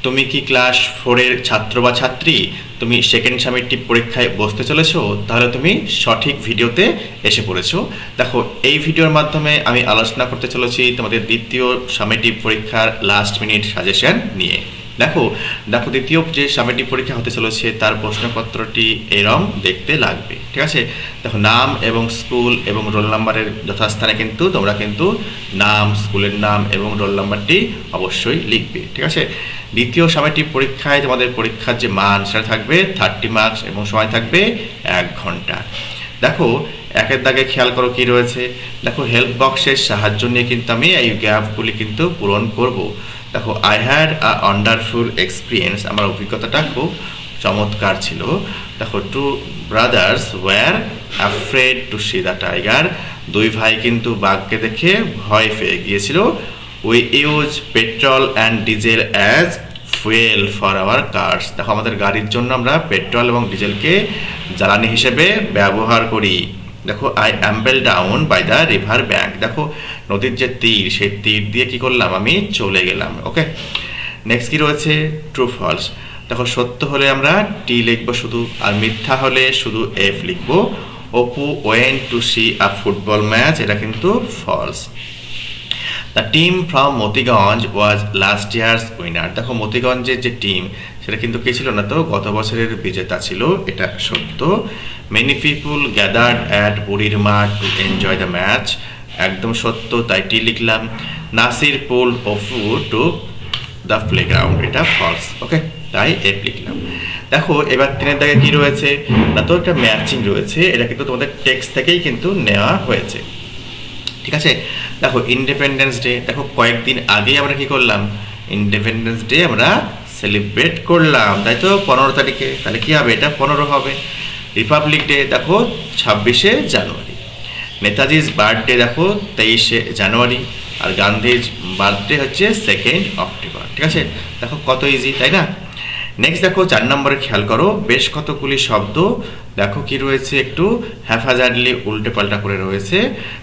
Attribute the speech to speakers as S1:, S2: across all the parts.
S1: তুমি কি ক্লাস 4 এর ছাত্র বা ছাত্রী, তুমি সেকেন্ড সামেটিভ পরীক্ষায় বসতে চলেছো, তাহলে তুমি সঠিক ভিডিওতে এসে পড়েছো। দেখো, এই ভিডিওর মাধ্যমে আমি আলোচনা করতে চলেছি তোমাদের দ্বিতীয় সামেটিভ পরীক্ষার লাস্ট মিনিট সাজেশন নিয়ে। দেখো দ্বিতীয় যে সামেটিভ পরীক্ষা হতে চলেছে তার প্রশ্নপত্রটি এরম দেখতে লাগবে, ঠিক আছে। দেখো, নাম এবং স্কুল এবং রোল নাম্বারের যথাস্থানে কিন্তু তোমরা কিন্তু নাম, স্কুলের নাম এবং রোল নাম্বারটি অবশ্যই লিখবে, ঠিক আছে। দ্বিতীয় সামেটিভ পরীক্ষায় তোমাদের পরীক্ষার যে মান সেটা থাকবে 30 মার্কস এবং সময় থাকবে 1 ঘন্টা। দেখো, একের দাগে খেয়াল করো কি রয়েছে। দেখো, হেল্প বক্সের সাহায্য নিয়ে কিন্তু আমি এই গ্যাপগুলি কিন্তু পূরণ করব। দেখো, I had a wonderful experience, আমার অভিজ্ঞতাটা খুব চমৎকার ছিল। দেখো, 2 brothers were afraid to see the tiger, 2 ভাই কিন্তু বাঘকে দেখে ভয় পেয়ে গিয়েছিল। We use petrol and diesel as fuel for our cars, দেখো আমাদের গাড়ির জন্য আমরা পেট্রোল এবং ডিজেলকে জ্বালানি হিসেবে ব্যবহার করি। দেখো, I amble down by the river bank, দেখো নদীর যে তীর সেই তীর দিয়ে কি করলাম, আমি চলে গেলাম। ওকে, নেক্সট কি রয়েছে, ট্রু ফলস। দেখো, সত্য হলে আমরা টি লিখবো শুধু, আর মিথ্যা হলে শুধু এফ লিখবো। Apu went to see a football match, এটা কিন্তু false. The team from Motiganj was last year's winner, দেখো মতিগঞ্জের যে টিম সেটা কিন্তু কে ছিল না, তো গত বছরের বিজেতা ছিল, এটা সত্য। মেনি পিপুল গ্যাদার্ড অ্যাট বুড়ির মাঠ টু এনজয় দ্য ম্যাচ, একদম সত্য, তাই টি লিখলাম। Nasir pulled Apu to the playground, এটা ফলস। ওকে, তাই এফ লিখলাম। দেখো, এবার 3 দাগে কি রয়েছে না, তো একটা ম্যাচিং রয়েছে, এটা কিন্তু তোমাদের টেক্সট থেকেই কিন্তু নেওয়া হয়েছে, ঠিক আছে। দেখো, ইন্ডিপেন্ডেন্স ডে, দেখো কয়েকদিন আগে আমরা কি করলাম, ইন্ডিপেন্ডেন্স ডে আমরা সেলিব্রেট করলাম, তাই তো 15 তারিখে, তাহলে কি হবে, এটা 15 হবে। রিপাবলিক ডে দেখো 26শে জানুয়ারি। নেতাজির বার্থডে দেখো 23শে জানুয়ারি, আর গান্ধীর বার্থডে হচ্ছে 2 অক্টোবর, ঠিক আছে। দেখো কত ইজি, তাই না। নেক্সট দেখো 4 নম্বরে খেয়াল করো, বেশ কতগুলি শব্দ দেখো কি রয়েছে, একটু হ্যাফাজার্ডলি উল্টে পাল্টা করে রয়েছে,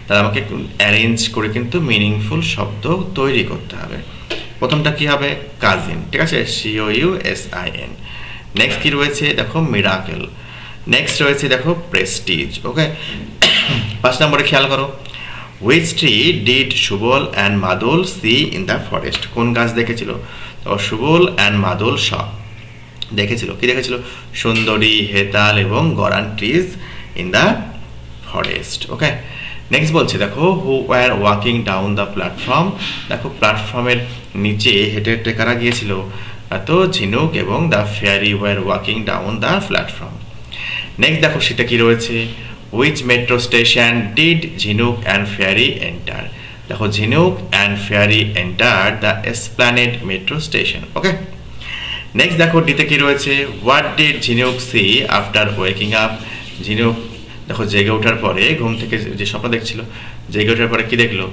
S1: তাহলে আমাকে একটু অ্যারেঞ্জ করে কিন্তু মিনিংফুল শব্দ তৈরি করতে হবে। প্রথমটা কি হবে, কাজিন, ঠিক আছে, COUSIN। নেক্সট কি রয়েছে, দেখো মিরাকেল। নেক্সট রয়েছে দেখো প্রেস্টিজ। ওকে, 5 নম্বরে খেয়াল করো, which tree did Subal and মাদল সি ইন দ্য ফরেস্ট, কোন গাছ দেখেছিল, তো সুবল অ্যান্ড মাদল সব দেখেছিল, কি দেখেছিল, সুন্দরী, হেতাল এবং গরান trees in the forest. Okay, next বলছে দেখো, who were walking down the platform, দেখো প্ল্যাটফর্মের নিচে হেঁটে হেঁটে কারা গিয়েছিল, তো ঝিনুক এবং the fairy war walking down the platform. Next দেখো সেটা কি রয়েছে, হুইচ মেট্রো স্টেশন ডিড ঝিনুক অ্যান্ড ফেয়ারি এন্টার, দেখো ঝিনুক and fairy enter the Esplanade metro station. Okay, next দেখো ডিতে কি রয়েছে, হোয়াট ডিড ঝিনুক সি আফটার ওয়েকিং আপ, ঝিনুক দেখো জেগে ওঠার পরে, ঘুম থেকে যে স্বপ্ন দেখছিল, জেগে ওঠার পরে কি দেখলো,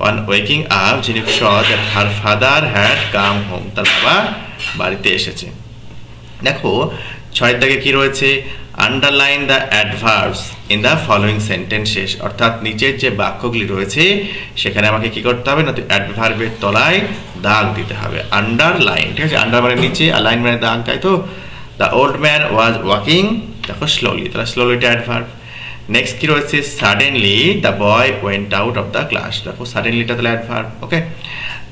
S1: on waking up Jhinuk saw that her father had come home, তার বাবা বাড়িতে এসেছে। দেখো 6 দাগে কি রয়েছে, underline the adverbs in the following sentences, অর্থাৎ নিচের যে বাক্যগুলি রয়েছে সেখানে আমাকে কি করতে হবে না, অ্যাডভার্বের তলায় দাগ দিতে হবে, আন্ডারলাইন, ঠিক আছে। আন্ডার মানে নিচে, আর লাইন মানে দাগ, তাই তো। The old man was walking, দেখো স্লোলি, তাহলে স্লোলিটা অ্যাডভার্ব। নেক্সট কি রয়েছে, suddenly the boy went out of the class, দেখো সাডেনলিটা তাহলে অ্যাডভার্ব। ওকে,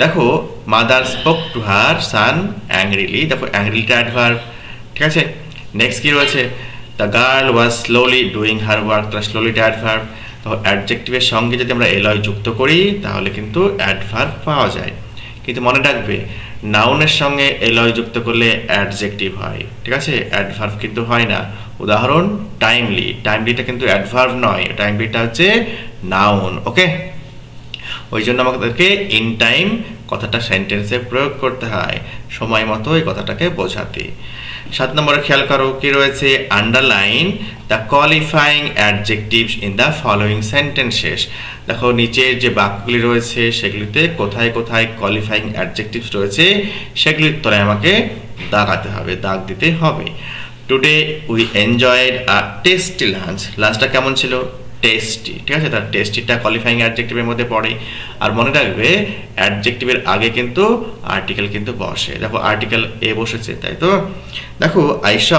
S1: দেখো mother spoke to her son angrily, দেখো অ্যাংরিলিটা অ্যাডভার্ব, ঠিক আছে। নেক্সট কি রয়েছে, the girl was slowly doing her work, তাহলে স্লোলিটা অ্যাডভার্ব। তো অ্যাডজেক্টিভের সঙ্গে যদি আমরা এলয় যুক্ত করি তাহলে কিন্তু অ্যাডভার্ব পাওয়া যায়, কিন্তু মনে রাখবে নাউনের সঙ্গে এলয় যুক্ত করলে অ্যাডজেক্টিভ হয়, ঠিক আছে, অ্যাডভার্ব কিন্তু হয় না। উদাহরণ টাইমলি, টাইমলিটা কিন্তু অ্যাডভার্ব নয়, টাইমলিটা হচ্ছে নাউন। ওকে, ওই জন্য আমাদেরকে ইন টাইম কথাটা সেন্টেন্সে প্রয়োগ করতে হয়, সময় মতো এই কথাটাকে বোঝাতে। 7 নম্বরে খেয়াল করো কি রয়েছে, underline the qualifying adjectives in the following sentences, দেখো নিচের যে বাক্যগুলি রয়েছে সেগুলিতে কোথায় কোথায় কোয়ালিফাইং অ্যাডজেক্টিভস রয়েছে সেগুলির তলায় আমাকে দাগাতে হবে, দাগ দিতে হবে। Today we enjoyed a tasty lunch, লাঞ্চটা কেমন ছিল, টেস্টি, ঠিক আছে। তার টেস্টিটা কোয়ালিফাইং অ্যাডজেক্টিভের মধ্যে পড়ে। আর মনে রাখবে অ্যাডজেক্টিভের আগে কিন্তু আর্টিকেল কিন্তু বসে। দেখো আর্টিকেল এ বসেছে, তাই তো। দেখো I saw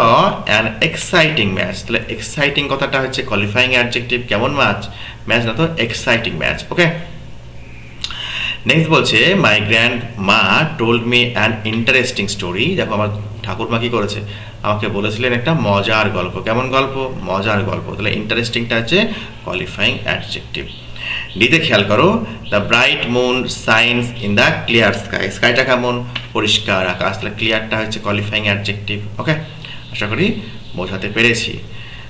S1: an exciting match, তাহলে এক্সাইটিং কথাটা হচ্ছে কোয়ালিফাইং অ্যাডজেক্টিভ। কেমন ম্যাচ? ম্যাচ না তো, এক্সাইটিং ম্যাচ। ওকে, নেক্সট বলছে মাই গ্র্যান্ড মা told me an interesting story. দেখো আমার ঠাকুরমা কি করেছে, আমাকে বলেছিলেন একটা মজার গল্প। কেমন গল্প? মজার গল্প। তাহলে ইন্টারেস্টিংটা হচ্ছে কোয়ালিফাইং অ্যাডজেক্টিভ। ডিতে খেয়াল করো, the bright moon shines in the clear sky. স্কাইটা কেমন? পরিষ্কার আকাশ। তাহলে ক্লিয়ারটা হচ্ছে কোয়ালিফাইং অ্যাডজেক্টিভ। ওকে, আশা করি বোঝাতে পেরেছি।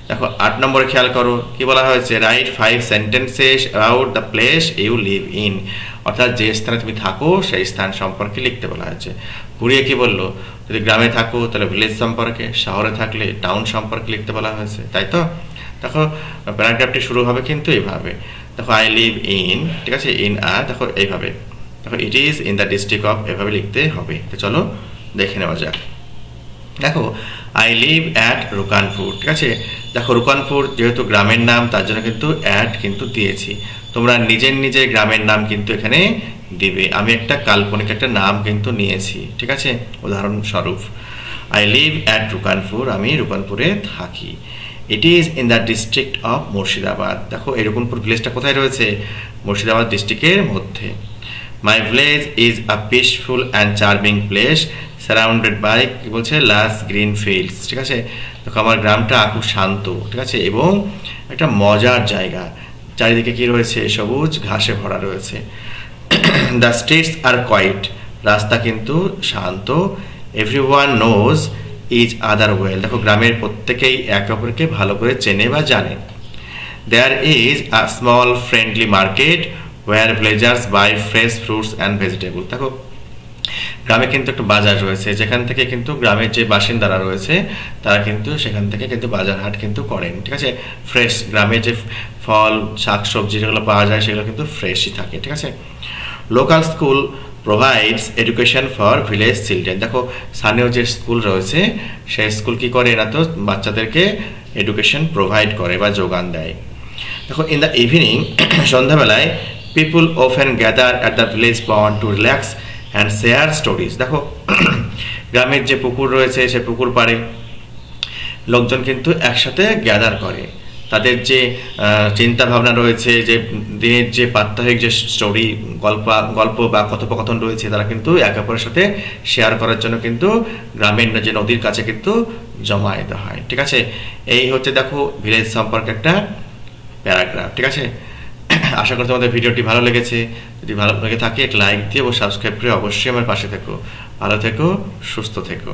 S1: দেখো 8 নম্বরে খেয়াল করো, কি বলা হয়েছে? Write 5 sentences about the place you live in. অর্থাৎ যে স্থানে তুমি থাকো সেই স্থান সম্পর্কে লিখতে বলা হয়েছে। ঘুরিয়ে কি বললো? যদি গ্রামে থাকো তাহলে ভিলেজ সম্পর্কে, শহরে থাকলে টাউন সম্পর্কে লিখতে বলা হয়েছে, তাই তো। দেখো প্যারাগ্রাফটি শুরু হবে কিন্তু এইভাবে। দেখো আই লিভ ইন, ঠিক আছে, ইন আর দেখো এইভাবে। দেখো ইট is in the district of, এভাবে লিখতে হবে। তো চলো দেখে নেওয়া যাক। দেখো আই লিভ অ্যাট রুকানপুর, ঠিক আছে। দেখো রুকানপুর যেহেতু গ্রামের নাম তার জন্য কিন্তু অ্যাট কিন্তু দিয়েছি। তোমরা নিজের গ্রামের নাম কিন্তু এখানে দিবে। আমি একটা কাল্পনিক একটা নাম কিন্তু নিয়েছি, ঠিক আছে। উদাহরণস্বরূপ আই লিভ অ্যাট রুকানপুর, আমি রুকানপুরে থাকি। It is in the district of Murshidabad. দেখো এই রুকানপুর ভিলেজটা কোথায় রয়েছে? মুর্শিদাবাদ ডিস্ট্রিক্টের মধ্যে। My village is a peaceful and charming place surrounded by, কি বলছে, লাস গ্রিন ফিল্ডস, ঠিক আছে। দেখো আমার গ্রামটা খুব শান্ত, ঠিক আছে, এবং একটা মজার জায়গা। চারিদিকে কি রয়েছে? সবুজ ঘাসে ভরা রয়েছে। দ্য স্ট্রিটস আর কোয়াইট, রাস্তা কিন্তু শান্ত। Everyone knows each other well. দেখো গ্রামের প্রত্যেকেই একে অপরকে ভালো করে চেনে বা জানে। There is a small friendly market where villagers buy fresh fruits and vegetable. দেখো গ্রামে কিন্তু একটা বাজার রয়েছে, যেখান থেকে কিন্তু গ্রামের যে বাসিন্দারা রয়েছে তারা কিন্তু সেখান থেকে কিন্তু বাজার হাট কিন্তু করেন, ঠিক আছে। ফ্রেশ, গ্রামে যে ফল শাকসবজি যেগুলো পাওয়া যায় সেগুলো কিন্তু ফ্রেশই থাকে, ঠিক আছে। Local school provides education for village children. দেখো স্থানীয় যে স্কুল রয়েছে সেই স্কুল কি করে? এরা তো বাচ্চাদেরকে এডুকেশন প্রোভাইড করে বা যোগান দেয়। দেখো ইন দ্য ইভিনিং, সন্ধ্যাবেলায়, people often gather at the village pond to relax and share stories. দেখো গ্রামের যে পুকুর রয়েছে সে পুকুর পাড়ে লোকজন কিন্তু একসাথে গ্যাদার করে। তাদের যে চিন্তা ভাবনা রয়েছে, যে দিনের যে প্রাত্যহিক যে স্টোরি, গল্প বা কথোপকথন রয়েছে, তারা কিন্তু একে অপরের সাথে শেয়ার করার জন্য কিন্তু গ্রামের যে নদীর কাছে কিন্তু জমায়েত হয়, ঠিক আছে। এই হচ্ছে দেখো ভিলেজ সম্পর্কে একটা প্যারাগ্রাফ, ঠিক আছে। আশা করি তোমাদের ভিডিওটি ভালো লেগেছে। যদি ভালো লেগে থাকে একটা লাইক দিয়ে ও সাবস্ক্রাইব করে অবশ্যই আমার পাশে থেকো। ভালো থেকো, সুস্থ থেকো।